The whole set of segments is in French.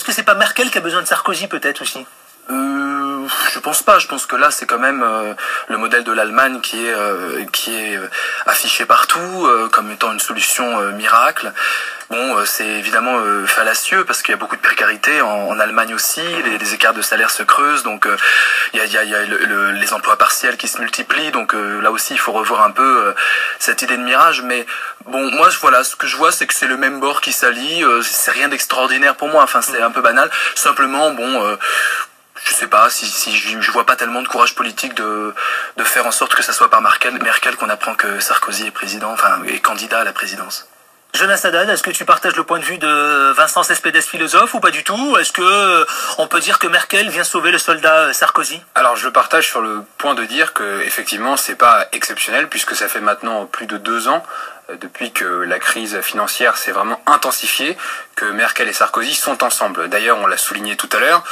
que c'est pas Merkel qui a besoin de Sarkozy peut-être aussi? Je pense pas. Je pense que là, c'est quand même le modèle de l'Allemagne qui est affiché partout comme étant une solution miracle. Bon, c'est évidemment fallacieux parce qu'il y a beaucoup de précarité en Allemagne aussi. Les écarts de salaire se creusent, donc il y a les emplois partiels qui se multiplient. Donc là aussi, il faut revoir un peu cette idée de mirage. Mais bon, moi, voilà, ce que je vois, c'est que c'est le même bord qui s'allie. C'est rien d'extraordinaire pour moi. Enfin, c'est un peu banal. Simplement, bon. Je sais pas si je vois pas tellement de courage politique de faire en sorte que ça soit par Merkel qu'on apprend que Sarkozy est président, enfin est candidat à la présidence. Jonas Haddad, est-ce que tu partages le point de vue de Vincent Cespedes, philosophe, ou pas du tout? Est-ce que on peut dire que Merkel vient sauver le soldat Sarkozy? Alors je partage sur le point de dire que effectivement c'est pas exceptionnel puisque ça fait maintenant plus de 2 ans depuis que la crise financière s'est vraiment intensifiée, que Merkel et Sarkozy sont ensemble. D'ailleurs, on l'a souligné tout à l'heure,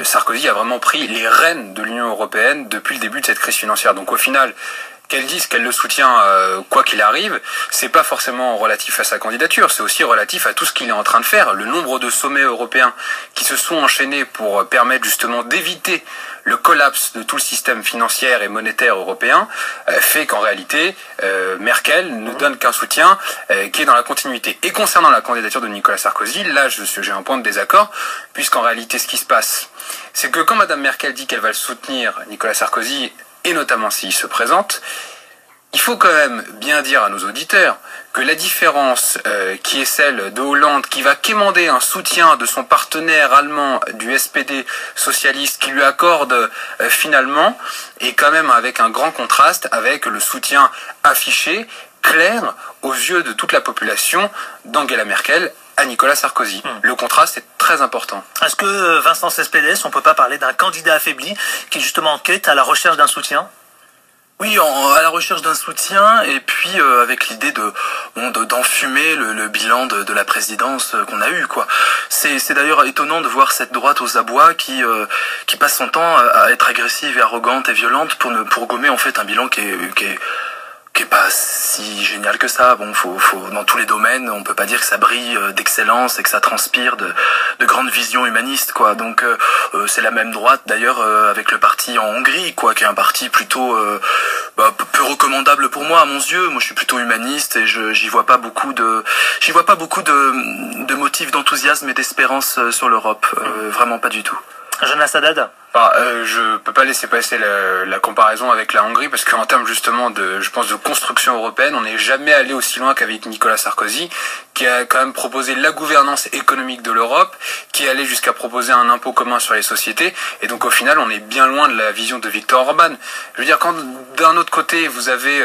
Sarkozy a vraiment pris les rênes de l'Union européenne depuis le début de cette crise financière. Donc au final, qu'elle dise qu'elle le soutient quoi qu'il arrive, c'est pas forcément relatif à sa candidature, c'est aussi relatif à tout ce qu'il est en train de faire. Le nombre de sommets européens qui se sont enchaînés pour permettre justement d'éviter le collapse de tout le système financier et monétaire européen fait qu'en réalité, Merkel ne donne qu'un soutien qui est dans la continuité. Et concernant la candidature de Nicolas Sarkozy, là j'ai un point de désaccord, puisqu'en réalité ce qui se passe, c'est que quand Madame Merkel dit qu'elle va le soutenir, Nicolas Sarkozy, et notamment s'il se présente, il faut quand même bien dire à nos auditeurs que la différence qui est celle de Hollande, qui va quémander un soutien de son partenaire allemand du SPD socialiste, qui lui accorde finalement, est quand même avec un grand contraste avec le soutien affiché, clair, aux yeux de toute la population d'Angela Merkel à Nicolas Sarkozy. Le contraste est très important. Est-ce que Vincent Cespedes, on peut pas parler d'un candidat affaibli qui justement enquête à la recherche d'un soutien? Oui, à la recherche d'un soutien, et puis avec l'idée d'enfumer le bilan de la présidence qu'on a eu, quoi. C'est d'ailleurs étonnant de voir cette droite aux abois qui passe son temps à être agressive et arrogante et violente pour gommer en fait un bilan qui est pas si génial que ça. Bon, faut dans tous les domaines, on peut pas dire que ça brille d'excellence et que ça transpire de grandes visions humanistes, quoi. Donc c'est la même droite d'ailleurs avec le parti en Hongrie, quoi, qui est un parti plutôt peu recommandable pour moi à mon yeu. Moi, je suis plutôt humaniste et j'y vois pas beaucoup de motifs d'enthousiasme et d'espérance sur l'Europe. Vraiment pas du tout. Jonas Haddad. Je peux pas laisser passer la comparaison avec la Hongrie parce qu'en termes justement je pense de construction européenne, on n'est jamais allé aussi loin qu'avec Nicolas Sarkozy, qui a quand même proposé la gouvernance économique de l'Europe, qui allait jusqu'à proposer un impôt commun sur les sociétés, et donc au final on est bien loin de la vision de Viktor Orban. Je veux dire, quand d'un autre côté vous avez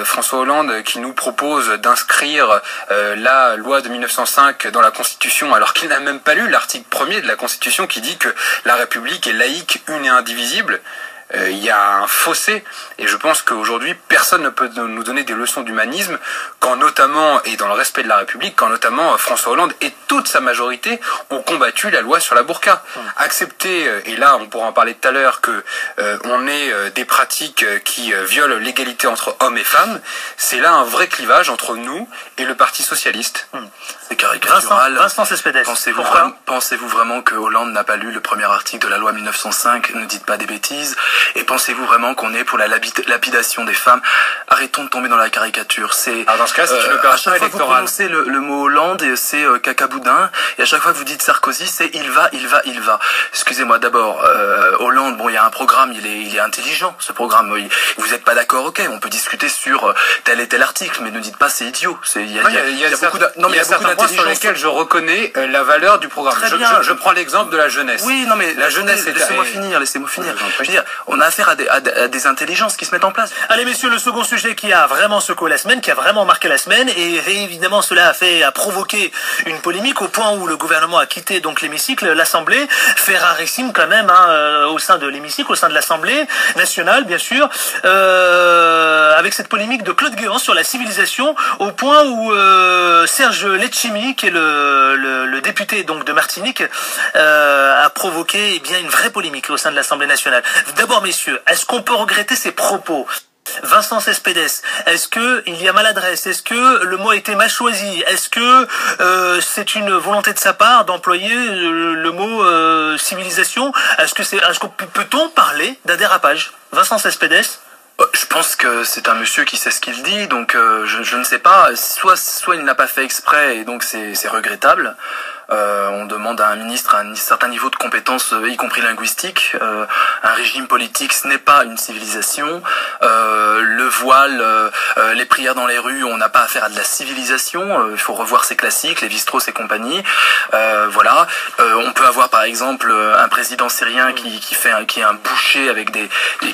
François Hollande qui nous propose d'inscrire la loi de 1905 dans la Constitution, alors qu'il n'a même pas lu l'article 1er de la Constitution qui dit que la République est laïque, une et indivisible, il y a un fossé, et je pense qu'aujourd'hui personne ne peut nous donner des leçons d'humanisme quand notamment, et dans le respect de la République, quand notamment François Hollande et toute sa majorité ont combattu la loi sur la burqa. Accepter, et là on pourra en parler tout à l'heure, que on ait des pratiques qui violent l'égalité entre hommes et femmes, c'est là un vrai clivage entre nous et le Parti socialiste. C'est caricatural. Vincent Cespedes. Pensez-vous vraiment que Hollande n'a pas lu le premier article de la loi 1905? Ne dites pas des bêtises. Et pensez-vous vraiment qu'on est pour la lapidation des femmes? Arrêtons de tomber dans la caricature. Alors dans ce cas, c'est une opération électorale. À chaque fois que vous prononcez le mot Hollande, c'est cacaboudin. Et à chaque fois que vous dites Sarkozy, c'est il va. Excusez-moi, d'abord, Hollande, bon, il y a un programme, il est intelligent, ce programme. Vous n'êtes pas d'accord, ok, on peut discuter sur tel et tel article, mais ne dites pas c'est idiot. Il y a beaucoup d'intelligence sur lesquels je reconnais la valeur du programme. Je prends l'exemple de la jeunesse. Oui, non mais la jeunesse, laissez-moi finir. Je veux dire, on a affaire à des intelligences qui se mettent en place. Allez messieurs, le second sujet qui a vraiment secoué la semaine, qui a vraiment marqué la semaine, et évidemment cela a provoqué une polémique au point où le gouvernement a quitté donc l'hémicycle, l'Assemblée, fait rarissime quand même au sein de l'hémicycle, au sein de l'Assemblée nationale bien sûr, avec cette polémique de Claude Guéant sur la civilisation, au point où Serge Letchimy, qui est le député donc de Martinique, a provoqué bien une vraie polémique au sein de l'Assemblée nationale. D'abord messieurs, est-ce qu'on peut regretter ces propos? Vincent Cespedes, est-ce que il y a maladresse? Est-ce que le mot a été mal choisi? Est-ce que c'est une volonté de sa part d'employer le mot civilisation? Peut-on parler d'un dérapage? Vincent Cespedes? Je pense que c'est un monsieur qui sait ce qu'il dit, donc je ne sais pas. Soit il n'a pas fait exprès et donc c'est regrettable. On demande à un ministre un certain niveau de compétences, y compris linguistique. Un régime politique, ce n'est pas une civilisation. Le voile, les prières dans les rues, on n'a pas affaire à de la civilisation. Il faut revoir ses classiques, les Lévi-Strauss et compagnie. Voilà. On peut avoir par exemple un président syrien qui est un boucher avec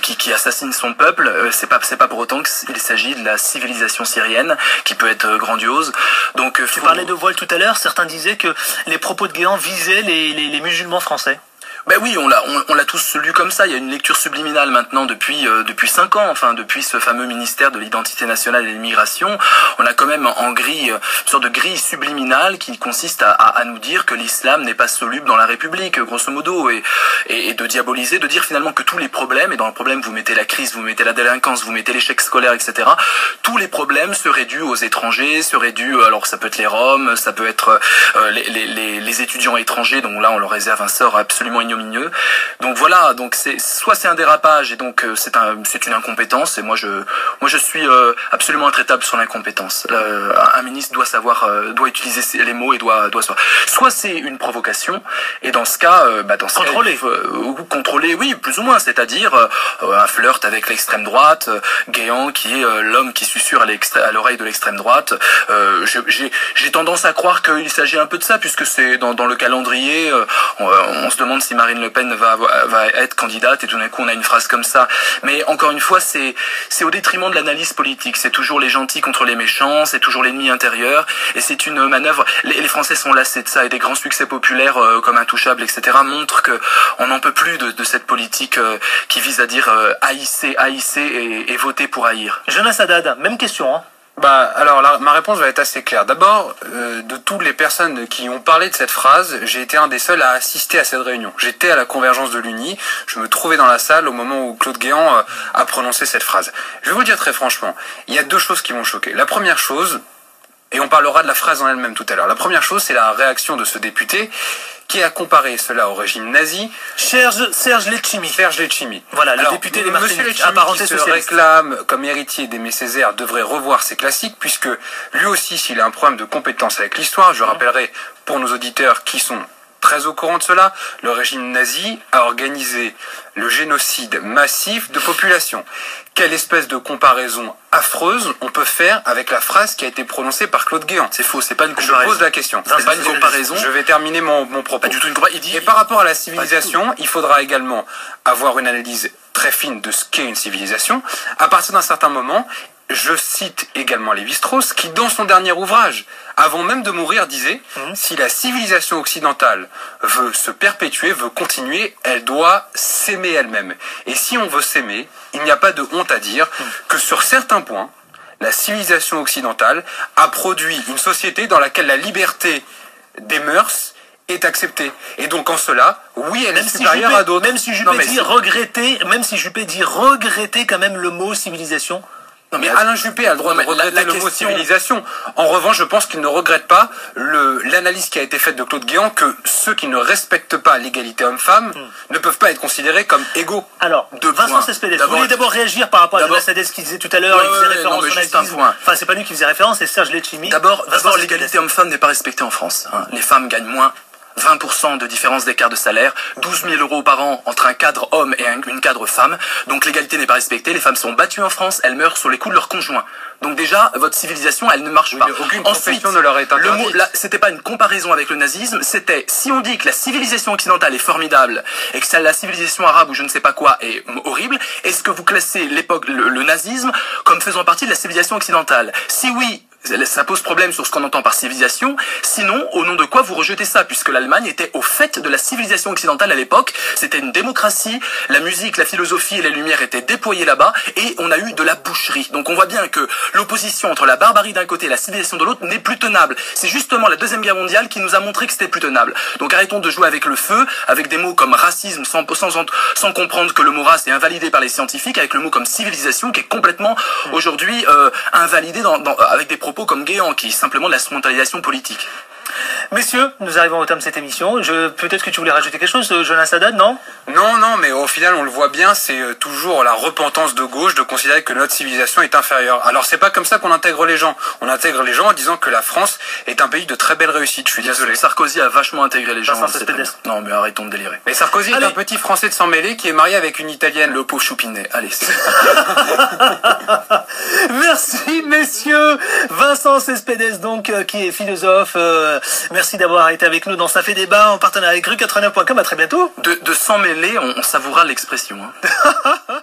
qui assassine son peuple. C'est pas pour autant qu'il s'agit de la civilisation syrienne qui peut être grandiose. Donc tu parlais de voile tout à l'heure. Certains disaient que les propos de Guéant visaient les musulmans français. Ben oui, on l'a tous lu comme ça. Il y a une lecture subliminale maintenant depuis 5 ans, enfin depuis ce fameux ministère de l'identité nationale et de l'immigration. On a quand même en grille une sorte de grille subliminale qui consiste à nous dire que l'islam n'est pas soluble dans la République, grosso modo, et de diaboliser, de dire finalement que tous les problèmes, et dans le problème vous mettez la crise, vous mettez la délinquance, vous mettez l'échec scolaire, etc. Tous les problèmes seraient dus aux étrangers, seraient dus, alors ça peut être les Roms, ça peut être les étudiants étrangers, donc là on leur réserve un sort absolument ignomineux. Donc voilà, donc soit c'est un dérapage et donc c'est une incompétence, et moi je suis absolument intraitable sur l'incompétence. Un ministre doit utiliser les mots et doit soit c'est une provocation, et dans ce cas contrôler, oui, plus ou moins, c'est-à-dire un flirt avec l'extrême droite, Guéant qui est l'homme qui susurre à l'oreille de l'extrême droite. J'ai tendance à croire qu'il s'agit un peu de ça, puisque c'est dans le calendrier, on se demande si Marine Le Pen va être candidate, et tout d'un coup on a une phrase comme ça. Mais encore une fois, c'est au détriment de l'analyse politique. C'est toujours les gentils contre les méchants, c'est toujours l'ennemi intérieur, et c'est une manœuvre. Les Français sont lassés de ça, et des grands succès populaires comme Intouchables, etc. montrent que on n'en peut plus de cette politique qui vise à dire haïssez et votez pour haïr. Jonas Haddad, même question, hein. Alors là, ma réponse va être assez claire. D'abord, de toutes les personnes qui ont parlé de cette phrase, j'ai été un des seuls à assister à cette réunion. J'étais à la convergence de l'Uni, je me trouvais dans la salle au moment où Claude Guéant a prononcé cette phrase. Je vais vous le dire très franchement, il y a 2 choses qui m'ont choqué. La première chose, et on parlera de la phrase en elle-même tout à l'heure, la première chose, c'est la réaction de ce député qui a comparé cela au régime nazi. Serge Letchimy. Voilà, le député des Martiniques, apparenté socialiste, qui se réclame comme héritier d'Aimé Césaire, devrait revoir ses classiques, puisque lui aussi, s'il a un problème de compétence avec l'histoire, je rappellerai pour nos auditeurs qui sont très au courant de cela, le régime nazi a organisé le génocide massif de population. Quelle espèce de comparaison affreuse on peut faire avec la phrase qui a été prononcée par Claude Guéant? C'est faux, c'est pas une comparaison. Je pose la question. C'est pas une comparaison. Je vais terminer mon propos. Pas du tout une comparaison. Et par rapport à la civilisation, il faudra également avoir une analyse très fine de ce qu'est une civilisation. À partir d'un certain moment, je cite également Lévi-Strauss, qui dans son dernier ouvrage, avant même de mourir, disait « Si la civilisation occidentale veut se perpétuer, veut continuer, elle doit s'aimer elle-même. Et si on veut s'aimer, il n'y a pas de honte à dire que sur certains points, la civilisation occidentale a produit une société dans laquelle la liberté des mœurs est acceptée. Et donc en cela, oui, elle est supérieure à d'autres. Même si Juppé dit regretter quand même le mot civilisation. Non, mais Alain Juppé a le droit de regretter le mot civilisation. En revanche, je pense qu'il ne regrette pas l'analyse qui a été faite de Claude Guéant, que ceux qui ne respectent pas l'égalité homme-femme ne peuvent pas être considérés comme égaux. Alors, Vincent Cespedes, vous voulez d'abord réagir par rapport à Jonas Haddad, ce qu'il disait tout à l'heure, il faisait référence au nazisme. Enfin, c'est pas lui qui faisait référence, c'est Serge Letchimy. D'abord, l'égalité homme-femme n'est pas respectée en France. Les femmes gagnent moins. 20% de différence d'écart de salaire, 12 000 euros par an entre un cadre homme et une cadre femme. Donc l'égalité n'est pas respectée, les femmes sont battues en France, elles meurent sur les coups de leurs conjoints. Donc déjà, votre civilisation, elle ne marche pas. Aucune profession ne leur est interdite. Le mot, là, c'était pas une comparaison avec le nazisme, c'était, si on dit que la civilisation occidentale est formidable, et que la civilisation arabe ou je ne sais pas quoi est horrible, est-ce que vous classez le nazisme comme faisant partie de la civilisation occidentale? Si oui, Ça pose problème sur ce qu'on entend par civilisation. Sinon, au nom de quoi vous rejetez ça? Puisque l'Allemagne était au fait de la civilisation occidentale à l'époque. C'était une démocratie. La musique, la philosophie et les lumières étaient déployées là-bas. Et on a eu de la boucherie. Donc on voit bien que l'opposition entre la barbarie d'un côté et la civilisation de l'autre n'est plus tenable. C'est justement la Deuxième Guerre mondiale qui nous a montré que c'était plus tenable. Donc arrêtons de jouer avec le feu, avec des mots comme racisme, sans comprendre que le mot race est invalidé par les scientifiques, avec le mot comme civilisation qui est complètement aujourd'hui invalidé avec des propos comme Guéant, qui est simplement de la instrumentalisation politique. Messieurs, nous arrivons au terme de cette émission. Peut-être que tu voulais rajouter quelque chose, Jonas Haddad, non? Non, mais au final, on le voit bien, c'est toujours la repentance de gauche de considérer que notre civilisation est inférieure. Alors, c'est pas comme ça qu'on intègre les gens. On intègre les gens en disant que la France est un pays de très belle réussite. Je suis désolé. Sarkozy a vachement intégré les gens. Non, mais arrêtons de délirer. Mais Sarkozy est un petit Français de sang mêlé qui est marié avec une Italienne. Le pauvre Choupinet. Allez. Merci, messieurs. Vincent Cespedes, donc, qui est philosophe. Merci d'avoir été avec nous dans Ça fait débat en partenariat avec rue89.com. À très bientôt. De s'en mêler, on savourera l'expression. Hein.